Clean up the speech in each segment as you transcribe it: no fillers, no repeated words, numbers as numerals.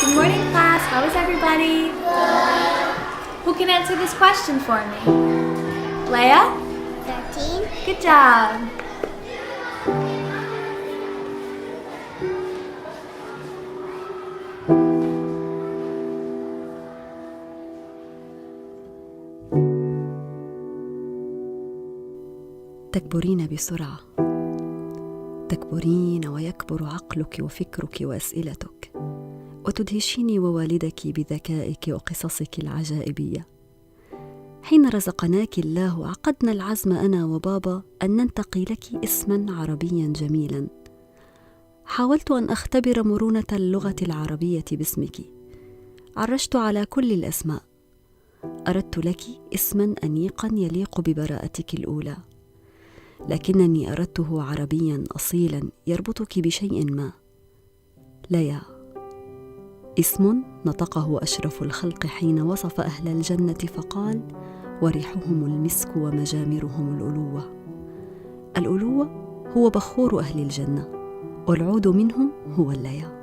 Good morning, class. How is everybody? Good. Who can answer this question for me? Leia? 13. Good job. تكبرين بسرعة، تكبرين ويكبر عقلك وفكرك وأسئلتك، وتدهشيني ووالدك بذكائك وقصصك العجائبية. حين رزقناك الله عقدنا العزم أنا وبابا أن ننتقي لك اسما عربيا جميلا. حاولت أن أختبر مرونة اللغة العربية باسمك، عرجت على كل الأسماء. أردت لك اسما أنيقا يليق ببراءتك الأولى، لكنني أردته عربيا أصيلا يربطك بشيء ما. ليا، اسم نطقه أشرف الخلق حين وصف أهل الجنة فقال: وريحهم المسك ومجامرهم الألوة. الألوة هو بخور أهل الجنة، والعود منهم هو الليا.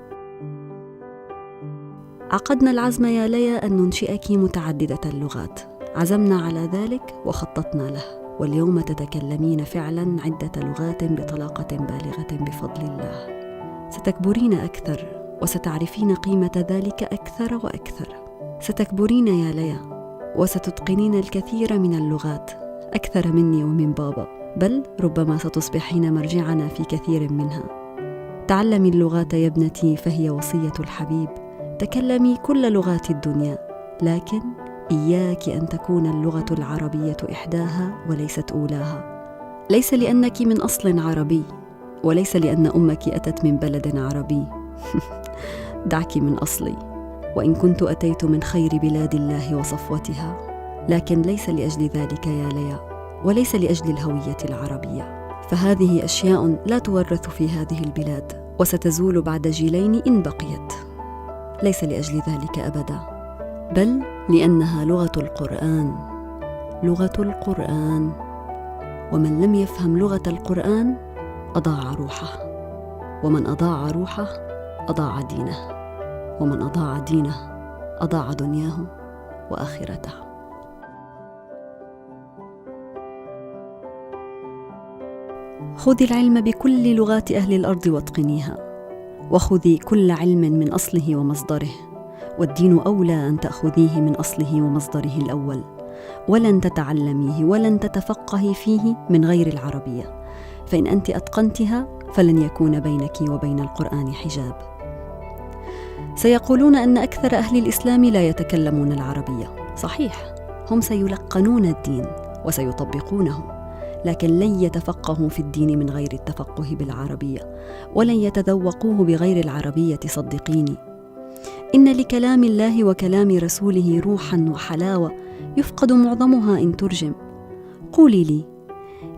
عقدنا العزم يا ليا أن ننشئك متعددة اللغات، عزمنا على ذلك وخططنا له، واليوم تتكلمين فعلا عدة لغات بطلاقة بالغة بفضل الله. ستكبرين أكثر وستعرفين قيمة ذلك أكثر وأكثر. ستكبرين يا ليا وستتقنين الكثير من اللغات أكثر مني ومن بابا، بل ربما ستصبحين مرجعنا في كثير منها. تعلمي اللغات يا ابنتي فهي وصية الحبيب. تكلمي كل لغات الدنيا، لكن إياك أن تكون اللغة العربية إحداها وليست أولاها. ليس لأنك من أصل عربي، وليس لأن أمك أتت من بلد عربي. دعك من أصلي، وإن كنت أتيت من خير بلاد الله وصفوتها، لكن ليس لأجل ذلك يا ليا، وليس لأجل الهوية العربية، فهذه أشياء لا تورث في هذه البلاد، وستزول بعد جيلين إن بقيت. ليس لأجل ذلك أبدا، بل لأنها لغة القرآن. لغة القرآن، ومن لم يفهم لغة القرآن أضاع روحه، ومن أضاع روحه أضاع دينه، ومن أضاع دينه أضاع دنياه وآخرته. خذي العلم بكل لغات أهل الأرض واتقنيها، وخذي كل علم من أصله ومصدره، والدين أولى أن تأخذيه من أصله ومصدره الأول، ولن تتعلميه ولن تتفقهي فيه من غير العربية، فإن أنت أتقنتها فلن يكون بينك وبين القرآن حجاب. سيقولون أن أكثر أهل الإسلام لا يتكلمون العربية. صحيح، هم سيلقنون الدين وسيطبقونه، لكن لن يتفقهوا في الدين من غير التفقه بالعربية، ولن يتذوقوه بغير العربية. صدقيني، إن لكلام الله وكلام رسوله روحا وحلاوة يفقد معظمها إن ترجم. قولي لي،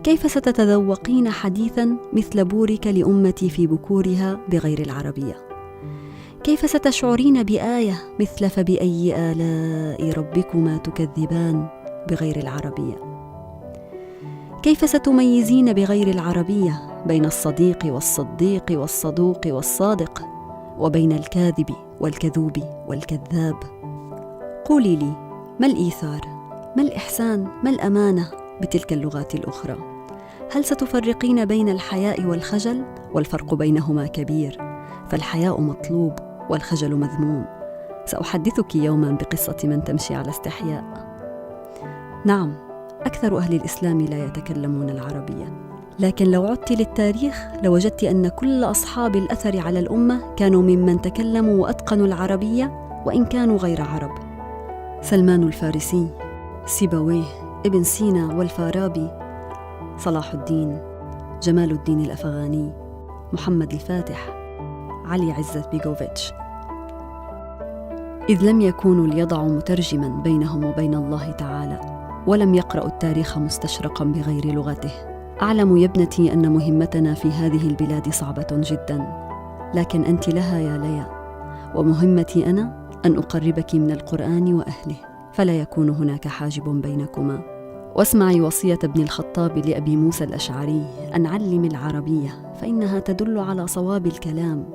كيف ستتذوقين حديثا مثل بورك لأمتي في بكورها بغير العربية؟ كيف ستشعرين بآية مثل فبأي آلاء ربكما تكذبان بغير العربية؟ كيف ستميزين بغير العربية بين الصديق والصديق والصدوق والصادق، وبين الكاذب والكذوب والكذاب؟ قولي لي، ما الإيثار، ما الإحسان، ما الأمانة بتلك اللغات الأخرى؟ هل ستفرقين بين الحياء والخجل؟ والفرق بينهما كبير، فالحياء مطلوب والخجل مذموم. سأحدثك يوما بقصة من تمشي على استحياء. نعم، أكثر أهل الإسلام لا يتكلمون العربية، لكن لو عدت للتاريخ لوجدت أن كل أصحاب الأثر على الأمة كانوا ممن تكلموا وأتقنوا العربية وإن كانوا غير عرب. سلمان الفارسي، سيبويه، ابن سينا والفارابي، صلاح الدين، جمال الدين الأفغاني، محمد الفاتح، علي عزت بيغوفيتش. إذ لم يكونوا ليضعوا مترجما بينهم وبين الله تعالى، ولم يقرأوا التاريخ مستشرقا بغير لغته. أعلم يا ابنتي أن مهمتنا في هذه البلاد صعبة جدا، لكن أنت لها يا ليا، ومهمتي أنا أن أقربك من القرآن وأهله، فلا يكون هناك حاجب بينكما. واسمعي وصية ابن الخطاب لأبي موسى الأشعري أن علم العربية فإنها تدل على صواب الكلام،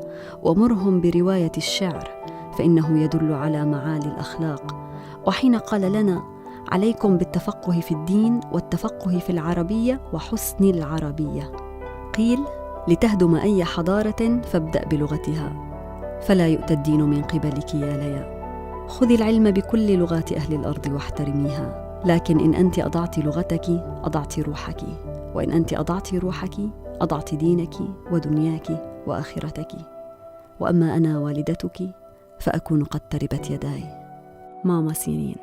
ومرهم برواية الشعر فإنه يدل على معالي الأخلاق. وحين قال لنا عليكم بالتفقه في الدين والتفقه في العربية وحسن العربية، قيل لتهدم أي حضارة فابدأ بلغتها، فلا يؤتى الدين من قبلك يا ليا. خذي العلم بكل لغات أهل الأرض واحترميها، لكن إن أنت أضعت لغتك أضعت روحك، وإن أنت أضعت روحك أضعت دينك ودنياك وآخرتك. وأما أنا والدتك فأكون قد تربت يداي. ماما سيرين.